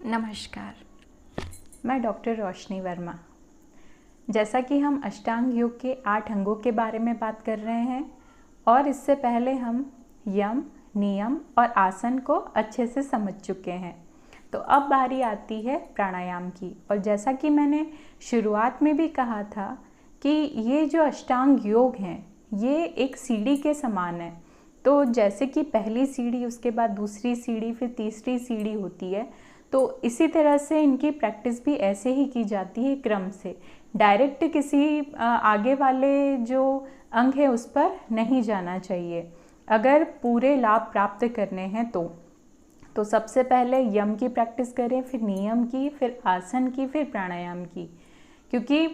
नमस्कार, मैं डॉक्टर रोशनी वर्मा। जैसा कि हम अष्टांग योग के 8 अंगों के बारे में बात कर रहे हैं और इससे पहले हम यम, नियम और आसन को अच्छे से समझ चुके हैं, तो अब बारी आती है प्राणायाम की। और जैसा कि मैंने शुरुआत में भी कहा था कि ये जो अष्टांग योग हैं ये एक सीढ़ी के समान है। तो जैसे कि पहली सीढ़ी, उसके बाद दूसरी सीढ़ी, फिर तीसरी सीढ़ी होती है, तो इसी तरह से इनकी प्रैक्टिस भी ऐसे ही की जाती है क्रम से। डायरेक्ट किसी आगे वाले जो अंग है उस पर नहीं जाना चाहिए अगर पूरे लाभ प्राप्त करने हैं तो सबसे पहले यम की प्रैक्टिस करें, फिर नियम की, फिर आसन की, फिर प्राणायाम की। क्योंकि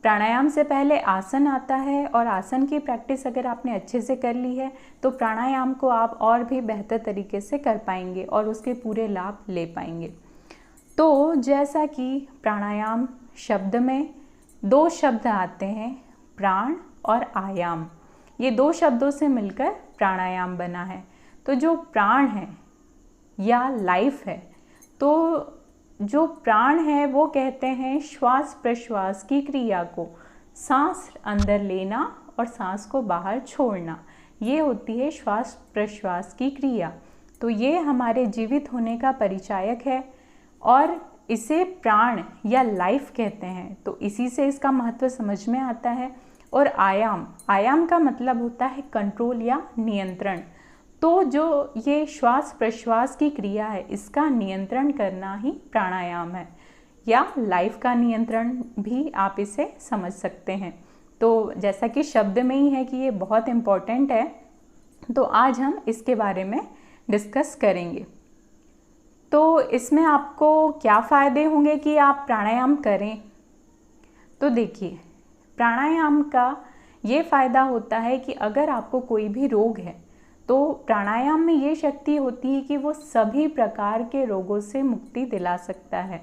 प्राणायाम से पहले आसन आता है और आसन की प्रैक्टिस अगर आपने अच्छे से कर ली है तो प्राणायाम को आप और भी बेहतर तरीके से कर पाएंगे और उसके पूरे लाभ ले पाएंगे। तो जैसा कि प्राणायाम शब्द में 2 शब्द आते हैं, प्राण और आयाम। ये 2 शब्दों से मिलकर प्राणायाम बना है। तो जो प्राण है या लाइफ है, तो जो प्राण है वो कहते हैं श्वास प्रश्वास की क्रिया को, सांस अंदर लेना और सांस को बाहर छोड़ना, ये होती है श्वास प्रश्वास की क्रिया। तो ये हमारे जीवित होने का परिचायक है और इसे प्राण या लाइफ कहते हैं। तो इसी से इसका महत्व समझ में आता है। और आयाम का मतलब होता है कंट्रोल या नियंत्रण। तो जो ये श्वास प्रश्वास की क्रिया है इसका नियंत्रण करना ही प्राणायाम है, या लाइफ का नियंत्रण भी आप इसे समझ सकते हैं। तो जैसा कि शब्द में ही है कि ये बहुत इम्पोर्टेंट है, तो आज हम इसके बारे में डिस्कस करेंगे। तो इसमें आपको क्या फ़ायदे होंगे कि आप प्राणायाम करें? तो देखिए, प्राणायाम का ये फ़ायदा होता है कि अगर आपको कोई भी रोग है तो प्राणायाम में ये शक्ति होती है कि वो सभी प्रकार के रोगों से मुक्ति दिला सकता है।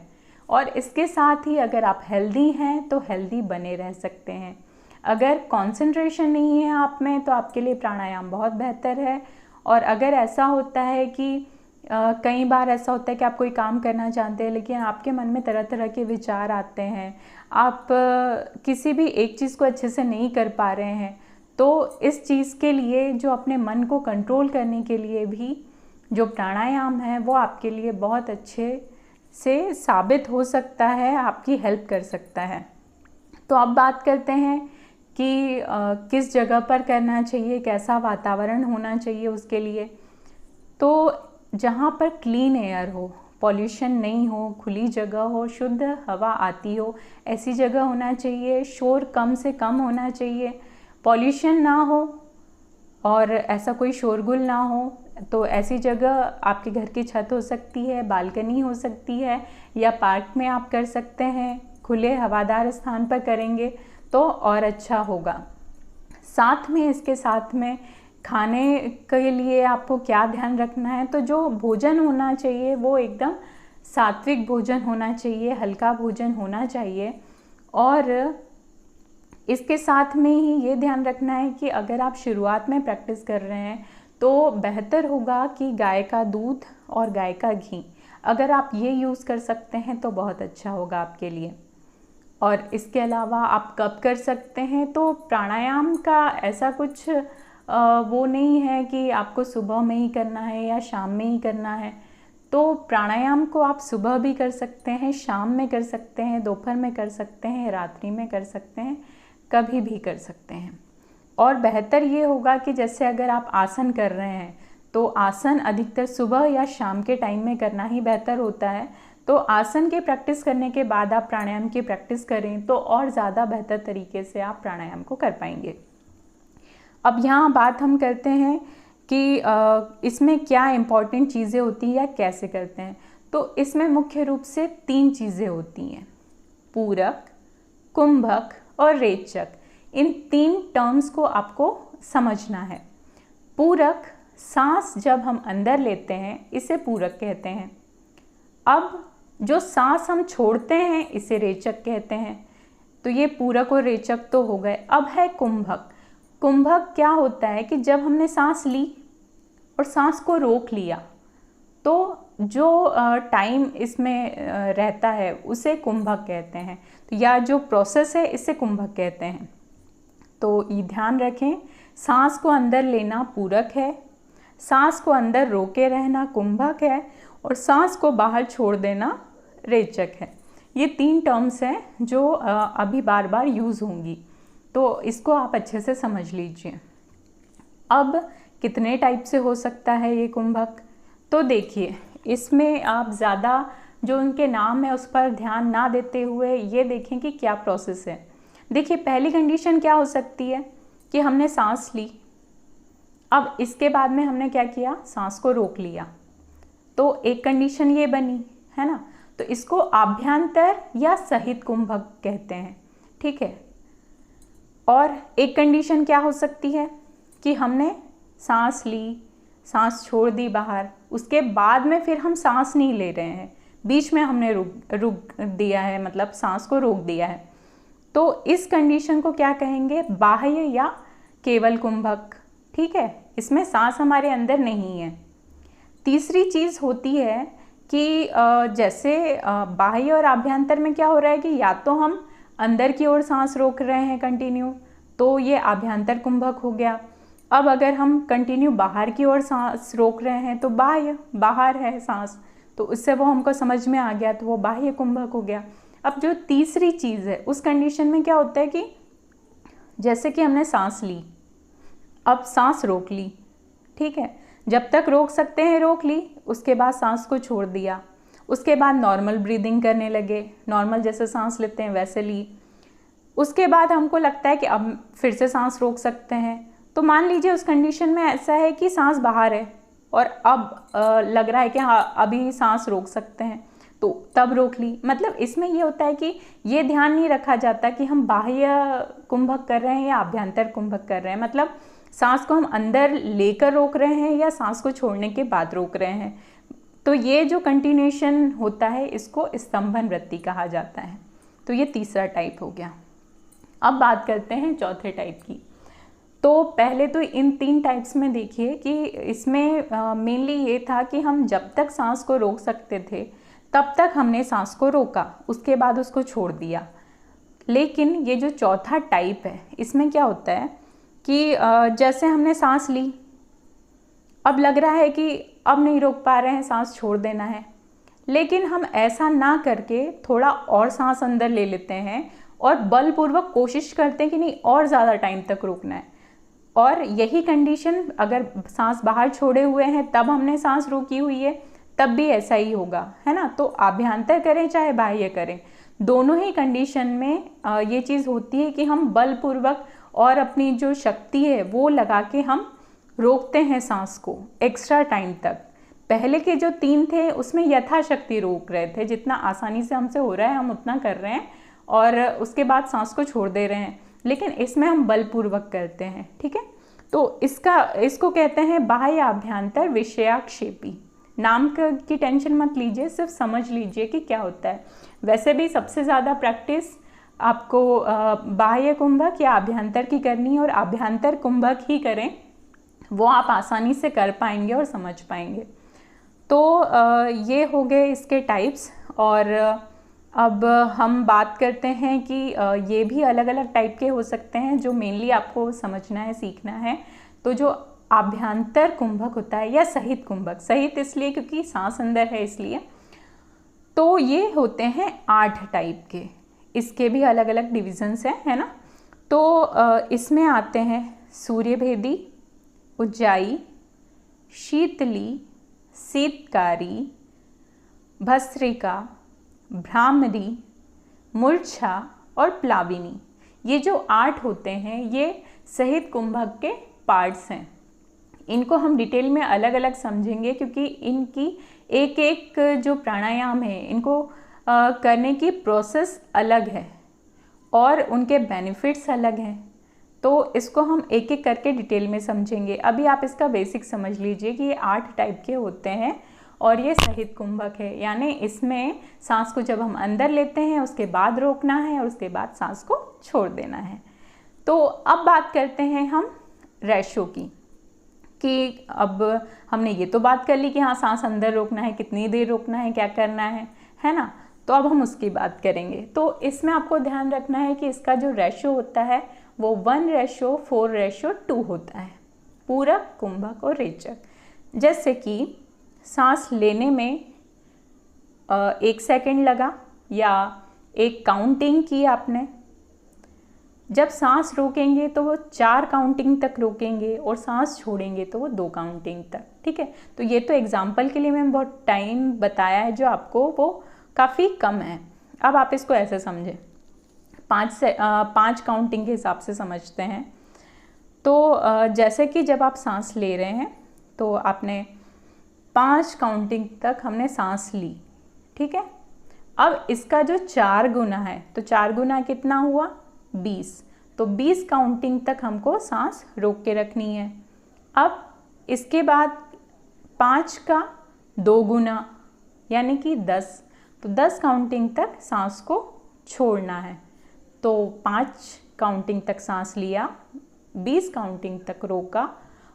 और इसके साथ ही अगर आप हेल्दी हैं तो हेल्दी बने रह सकते हैं। अगर कंसंट्रेशन नहीं है आप में तो आपके लिए प्राणायाम बहुत बेहतर है। और अगर ऐसा होता है कि कई बार ऐसा होता है कि आप कोई काम करना चाहते हैं लेकिन आपके मन में तरह तरह के विचार आते हैं, आप किसी भी एक चीज़ को अच्छे से नहीं कर पा रहे हैं, तो इस चीज़ के लिए, जो अपने मन को कंट्रोल करने के लिए भी जो प्राणायाम है वो आपके लिए बहुत अच्छे से साबित हो सकता है, आपकी हेल्प कर सकता है। तो अब बात करते हैं कि किस जगह पर करना चाहिए, कैसा वातावरण होना चाहिए उसके लिए। तो जहाँ पर क्लीन एयर हो, पॉल्यूशन नहीं हो, खुली जगह हो, शुद्ध हवा आती हो, ऐसी जगह होना चाहिए। शोर कम से कम होना चाहिए, पॉल्यूशन ना हो और ऐसा कोई शोरगुल ना हो। तो ऐसी जगह आपके घर की छत हो सकती है, बालकनी हो सकती है, या पार्क में आप कर सकते हैं। खुले हवादार स्थान पर करेंगे तो और अच्छा होगा। साथ में, इसके साथ में खाने के लिए आपको क्या ध्यान रखना है, तो जो भोजन होना चाहिए वो एकदम सात्विक भोजन होना चाहिए, हल्का भोजन होना चाहिए। और इसके साथ में ही ये ध्यान रखना है कि अगर आप शुरुआत में प्रैक्टिस कर रहे हैं तो बेहतर होगा कि गाय का दूध और गाय का घी, अगर आप ये यूज़ कर सकते हैं तो बहुत अच्छा होगा आपके लिए। और इसके अलावा आप कब कर सकते हैं, तो प्राणायाम का ऐसा कुछ वो नहीं है कि आपको सुबह में ही करना है या शाम में ही करना है। तो प्राणायाम को आप सुबह भी कर सकते हैं, शाम में कर सकते हैं, दोपहर में कर सकते हैं, रात्रि में कर सकते हैं, कभी भी कर सकते हैं। और बेहतर ये होगा कि जैसे अगर आप आसन कर रहे हैं तो आसन अधिकतर सुबह या शाम के टाइम में करना ही बेहतर होता है। तो आसन की प्रैक्टिस करने के बाद आप प्राणायाम की प्रैक्टिस करें तो और ज़्यादा बेहतर तरीके से आप प्राणायाम को कर पाएंगे। अब यहाँ बात हम करते हैं कि इसमें क्या इम्पॉर्टेंट चीज़ें होती हैं या कैसे करते हैं। तो इसमें मुख्य रूप से 3 चीज़ें होती हैं, पूरक, कुंभक और रेचक। इन 3 टर्म्स को आपको समझना है। पूरक, सांस जब हम अंदर लेते हैं इसे पूरक कहते हैं। अब जो सांस हम छोड़ते हैं इसे रेचक कहते हैं। तो ये पूरक और रेचक तो हो गए। अब है कुंभक। कुंभक क्या होता है कि जब हमने सांस ली और सांस को रोक लिया तो जो टाइम इसमें रहता है उसे कुंभक कहते हैं, तो या जो प्रोसेस है इसे कुंभक कहते हैं। तो ये ध्यान रखें, सांस को अंदर लेना पूरक है, सांस को अंदर रोके रहना कुंभक है, और सांस को बाहर छोड़ देना रेचक है। ये 3 टर्म्स हैं जो अभी बार बार यूज़ होंगी, तो इसको आप अच्छे से समझ लीजिए। अब कितने टाइप से हो सकता है ये कुंभक, तो देखिए इसमें आप ज़्यादा जो उनके नाम है उस पर ध्यान ना देते हुए ये देखें कि क्या प्रोसेस है। देखिए पहली कंडीशन क्या हो सकती है कि हमने सांस ली, अब इसके बाद में हमने क्या किया, सांस को रोक लिया, तो एक कंडीशन ये बनी है ना, तो इसको आभ्यंतर या सहित कुंभक कहते हैं, ठीक है। और एक कंडीशन क्या हो सकती है कि हमने सांस ली, सांस छोड़ दी बाहर, उसके बाद में फिर हम सांस नहीं ले रहे हैं, बीच में हमने रुक दिया है, मतलब सांस को रोक दिया है, तो इस कंडीशन को क्या कहेंगे, बाह्य या केवल कुंभक, ठीक है। इसमें सांस हमारे अंदर नहीं है। तीसरी चीज़ होती है कि जैसे बाह्य और आभ्यंतर में क्या हो रहा है कि या तो हम अंदर की ओर सांस रोक रहे हैं कंटिन्यू, तो ये आभ्यंतर कुंभक हो गया। अब अगर हम कंटिन्यू बाहर की ओर सांस रोक रहे हैं तो बाह्य, बाहर है सांस, तो उससे वो हमको समझ में आ गया, तो वो बाह्य कुंभक हो गया। अब जो तीसरी चीज़ है उस कंडीशन में क्या होता है कि जैसे कि हमने सांस ली, अब सांस रोक ली, ठीक है, जब तक रोक सकते हैं रोक ली, उसके बाद सांस को छोड़ दिया, उसके बाद नॉर्मल ब्रीदिंग करने लगे, नॉर्मल जैसे सांस लेते हैं वैसे ली, उसके बाद हमको लगता है कि अब फिर से सांस रोक सकते हैं, तो मान लीजिए उस कंडीशन में ऐसा है कि सांस बाहर है और अब लग रहा है कि हाँ अभी सांस रोक सकते हैं, तो तब रोक ली। मतलब इसमें ये होता है कि ये ध्यान नहीं रखा जाता कि हम बाह्य कुंभक कर रहे हैं या आभ्यंतर कुंभक कर रहे हैं, मतलब सांस को हम अंदर लेकर रोक रहे हैं या सांस को छोड़ने के बाद रोक रहे हैं। तो ये जो कंटिन्यूएशन होता है इसको स्तंभन वृत्ति कहा जाता है। तो ये तीसरा टाइप हो गया। अब बात करते हैं चौथे टाइप की। तो पहले तो इन 3 टाइप्स में देखिए कि इसमें मेनली ये था कि हम जब तक सांस को रोक सकते थे तब तक हमने सांस को रोका, उसके बाद उसको छोड़ दिया। लेकिन ये जो चौथा टाइप है इसमें क्या होता है कि जैसे हमने सांस ली, अब लग रहा है कि अब नहीं रोक पा रहे हैं, सांस छोड़ देना है, लेकिन हम ऐसा ना करके थोड़ा और सांस अंदर ले लेते हैं और बलपूर्वक कोशिश करते हैं कि नहीं और ज़्यादा टाइम तक रोकना है। और यही कंडीशन अगर सांस बाहर छोड़े हुए हैं तब हमने सांस रोकी हुई है तब भी ऐसा ही होगा, है ना। तो आभ्यंतर करें चाहे बाह्य करें, दोनों ही कंडीशन में ये चीज़ होती है कि हम बलपूर्वक और अपनी जो शक्ति है वो लगा के हम रोकते हैं सांस को एक्स्ट्रा टाइम तक। पहले के जो 3 थे उसमें यथाशक्ति रोक रहे थे, जितना आसानी से हमसे हो रहा है हम उतना कर रहे हैं और उसके बाद सांस को छोड़ दे रहे हैं, लेकिन इसमें हम बलपूर्वक करते हैं, ठीक है। तो इसको कहते हैं बाह्य आभ्यंतर विषयाक्षेपी। नाम की टेंशन मत लीजिए, सिर्फ समझ लीजिए कि क्या होता है। वैसे भी सबसे ज़्यादा प्रैक्टिस आपको बाह्य कुंभक या आभ्यंतर की करनी है, और आभ्यंतर कुंभक ही करें, वो आप आसानी से कर पाएंगे और समझ पाएंगे। तो ये हो गए इसके टाइप्स। और अब हम बात करते हैं कि ये भी अलग अलग टाइप के हो सकते हैं जो मेनली आपको समझना है, सीखना है। तो जो आभ्यंतर कुंभक होता है या सहित कुंभक, सहित इसलिए क्योंकि सांस अंदर है इसलिए, तो ये होते हैं 8 टाइप के। इसके भी अलग अलग डिविजन्स हैं, है ना। तो इसमें आते हैं सूर्यभेदी, उज्जाई, शीतली, शीतकारी, भस्त्रिका, भ्रामरी, मूर्छा और प्लाविनी। ये जो 8 होते हैं ये सहित कुंभक के पार्ट्स हैं। इनको हम डिटेल में अलग अलग समझेंगे क्योंकि इनकी एक एक जो प्राणायाम है इनको करने की प्रोसेस अलग है और उनके बेनिफिट्स अलग हैं। तो इसको हम एक एक करके डिटेल में समझेंगे। अभी आप इसका बेसिक समझ लीजिए कि ये 8 टाइप के होते हैं और ये सहित कुंभक है, यानी इसमें सांस को जब हम अंदर लेते हैं उसके बाद रोकना है और उसके बाद सांस को छोड़ देना है। तो अब बात करते हैं हम रेशो की कि अब हमने ये तो बात कर ली कि हाँ सांस अंदर रोकना है, कितनी देर रोकना है, क्या करना है ना। तो अब हम उसकी बात करेंगे। तो इसमें आपको ध्यान रखना है कि इसका जो रेशो होता है वो 1:4:2 होता है, पूरक, कुंभक और रेचक। जैसे कि सांस लेने में 1 सेकंड लगा या एक काउंटिंग की आपने, जब सांस रोकेंगे तो वो 4 काउंटिंग तक रोकेंगे और सांस छोड़ेंगे तो वो 2 काउंटिंग तक। ठीक है, तो ये तो एग्जाम्पल के लिए मैंने बहुत टाइम बताया है जो आपको वो काफ़ी कम है। अब आप इसको ऐसे समझें, 5 काउंटिंग के हिसाब से समझते हैं। तो जैसे कि जब आप सांस ले रहे हैं तो आपने 5 काउंटिंग तक हमने सांस ली, ठीक है। अब इसका जो 4 गुना है, तो 4 गुना कितना हुआ 20, तो 20 काउंटिंग तक हमको सांस रोक के रखनी है। अब इसके बाद 5 का 2 गुना यानी कि 10, तो 10 काउंटिंग तक सांस को छोड़ना है। तो 5 काउंटिंग तक सांस लिया, 20 काउंटिंग तक रोका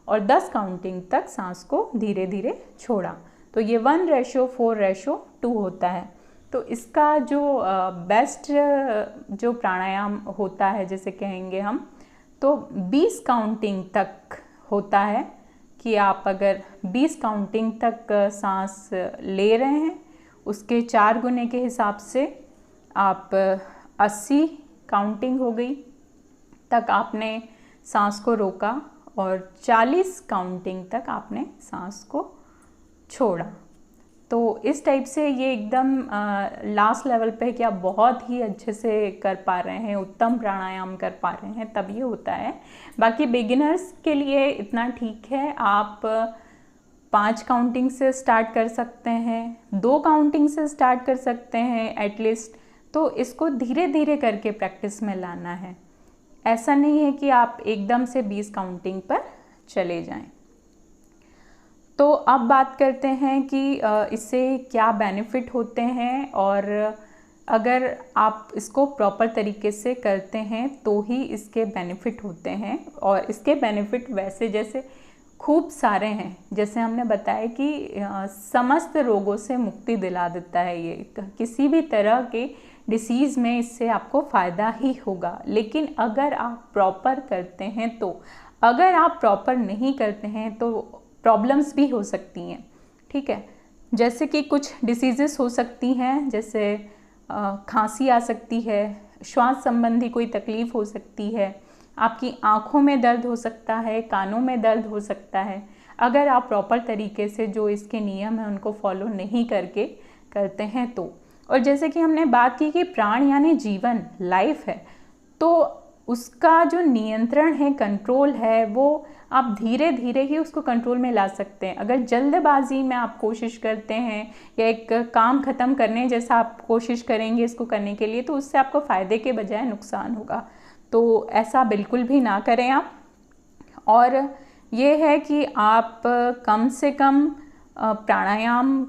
और 10 काउंटिंग तक सांस को धीरे धीरे छोड़ा। तो ये 1:4:2 होता है। तो इसका जो बेस्ट जो प्राणायाम होता है, जैसे कहेंगे हम, तो 20 काउंटिंग तक होता है कि आप अगर 20 काउंटिंग तक सांस ले रहे हैं, उसके 4 गुने के हिसाब से आप 80 काउंटिंग हो गई तक आपने सांस को रोका और 40 काउंटिंग तक आपने सांस को छोड़ा। तो इस टाइप से ये एकदम लास्ट लेवल पे कि आप बहुत ही अच्छे से कर पा रहे हैं, उत्तम प्राणायाम कर पा रहे हैं, तब ये होता है। बाकी बिगिनर्स के लिए इतना ठीक है, आप 5 काउंटिंग से स्टार्ट कर सकते हैं, 2 काउंटिंग से स्टार्ट कर सकते हैं एटलीस्ट। तो इसको धीरे धीरे करके प्रैक्टिस में लाना है, ऐसा नहीं है कि आप एकदम से 20 काउंटिंग पर चले जाएं। तो अब बात करते हैं कि इससे क्या बेनिफिट होते हैं, और अगर आप इसको प्रॉपर तरीके से करते हैं तो ही इसके बेनिफिट होते हैं। और इसके बेनिफिट वैसे जैसे खूब सारे हैं, जैसे हमने बताया कि समस्त रोगों से मुक्ति दिला देता है ये, किसी भी तरह के डिसीज़ में इससे आपको फ़ायदा ही होगा। लेकिन अगर आप प्रॉपर करते हैं तो, अगर आप प्रॉपर नहीं करते हैं तो प्रॉब्लम्स भी हो सकती हैं। ठीक है, जैसे कि कुछ डिसीज़ेस हो सकती हैं, जैसे खांसी आ सकती है, श्वास संबंधी कोई तकलीफ़ हो सकती है, आपकी आँखों में दर्द हो सकता है, कानों में दर्द हो सकता है, अगर आप प्रॉपर तरीके से जो इसके नियम हैं उनको फॉलो नहीं करके करते हैं तो। और जैसे कि हमने बात की कि प्राण यानी जीवन, लाइफ है, तो उसका जो नियंत्रण है, कंट्रोल है, वो आप धीरे धीरे ही उसको कंट्रोल में ला सकते हैं। अगर जल्दबाजी में आप कोशिश करते हैं या एक काम ख़त्म करने जैसा आप कोशिश करेंगे इसको करने के लिए, तो उससे आपको फ़ायदे के बजाय नुकसान होगा। तो ऐसा बिल्कुल भी ना करें आप। और ये है कि आप कम से कम प्राणायाम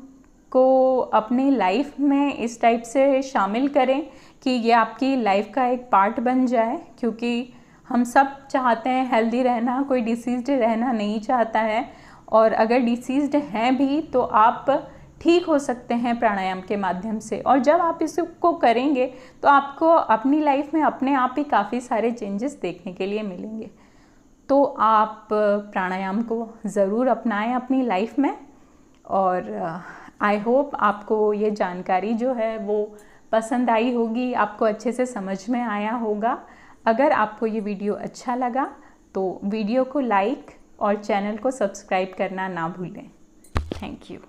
को अपनी लाइफ में इस टाइप से शामिल करें कि ये आपकी लाइफ का एक पार्ट बन जाए, क्योंकि हम सब चाहते हैं हेल्दी रहना, कोई डिसीज्ड रहना नहीं चाहता है। और अगर डिसीज्ड हैं भी तो आप ठीक हो सकते हैं प्राणायाम के माध्यम से। और जब आप इसको करेंगे तो आपको अपनी लाइफ में अपने आप ही काफ़ी सारे चेंजेस देखने के लिए मिलेंगे। तो आप प्राणायाम को ज़रूर अपनाएं अपनी लाइफ में। और आई होप आपको ये जानकारी जो है वो पसंद आई होगी, आपको अच्छे से समझ में आया होगा। अगर आपको ये वीडियो अच्छा लगा तो वीडियो को लाइक और चैनल को सब्सक्राइब करना ना भूलें। Thank you.